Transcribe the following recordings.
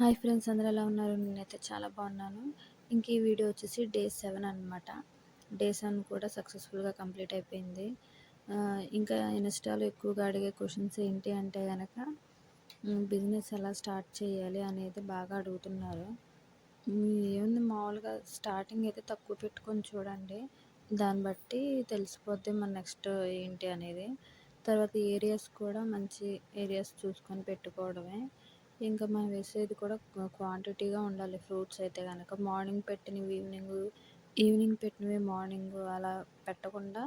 Hi friends, అందరూ ఎలా ఉన్నారు? నేనైతే చాలా బాగున్నాను. ఇంక ఈ వీడియో వచ్చేసి డే 7 అనమాట. డే 7 కూడా సక్సెస్ఫుల్గా కంప్లీట్ అయిపోయింది. ఇంకా ఇన్స్టాలో ఎక్కువగా అడిగే క్వశ్చన్స్ ఏంటి అంటే కనుక బిజినెస్ ఎలా స్టార్ట్ చేయాలి అనేది బాగా అడుగుతున్నారు. ఏముంది, మామూలుగా స్టార్టింగ్ అయితే తక్కువ పెట్టుకొని చూడండి. దాన్ని బట్టి తెలిసిపోద్ది మన నెక్స్ట్ ఏంటి అనేది. తర్వాత ఏరియాస్ కూడా మంచి ఏరియాస్ చూసుకొని పెట్టుకోవడమే. ఇంకా మనం వేసేది కూడా క్వాంటిటీగా ఉండాలి. ఫ్రూట్స్ అయితే కనుక మార్నింగ్ పెట్టినవి ఈవినింగ్, ఈవినింగ్ పెట్టినవి మార్నింగ్ అలా పెట్టకుండా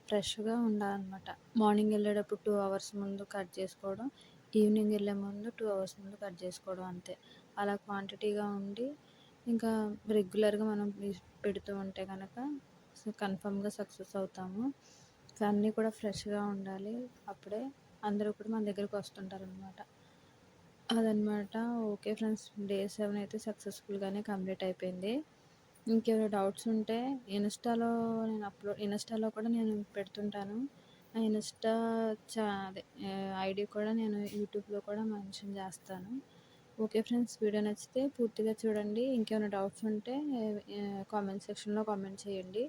ఫ్రెష్గా ఉండాలన్నమాట. మార్నింగ్ వెళ్ళేటప్పుడు 2 అవర్స్ ముందు కట్ చేసుకోవడం, ఈవినింగ్ వెళ్ళే ముందు 2 అవర్స్ ముందు కట్ చేసుకోవడం అంతే. అలా క్వాంటిటీగా ఉండి ఇంకా రెగ్యులర్గా మనం పెడుతూ ఉంటే కనుక కన్ఫామ్గా సక్సెస్ అవుతాము. అన్నీ కూడా ఫ్రెష్గా ఉండాలి. అప్పుడే అందరూ కూడా మన దగ్గరికి వస్తుంటారనమాట. అదనమాట. ఓకే ఫ్రెండ్స్, డే 7 అయితే సక్సెస్ఫుల్గానే కంప్లీట్ అయిపోయింది. ఇంకేమైనా డౌట్స్ ఉంటే ఇన్స్టాలో కూడా నేను పెడుతుంటాను. నా ఇన్స్టా అదే ఐడి కూడా నేను యూట్యూబ్లో కూడా మెన్షన్ చేస్తాను. ఓకే ఫ్రెండ్స్, వీడియో నచ్చితే పూర్తిగా చూడండి. ఇంకేమైనా డౌట్స్ ఉంటే కామెంట్ సెక్షన్లో కామెంట్ చేయండి.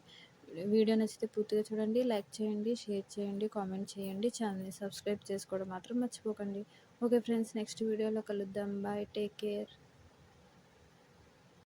వీడియో నచ్చితే పూర్తిగా చూడండి, లైక్ చేయండి, షేర్ చేయండి, కామెంట్ చేయండి. ఛానల్ని సబ్స్క్రైబ్ చేసుకోవడం మాత్రం మర్చిపోకండి. ఓకే ఫ్రెండ్స్, నెక్స్ట్ వీడియోలో కలుద్దాం. Bye, take care.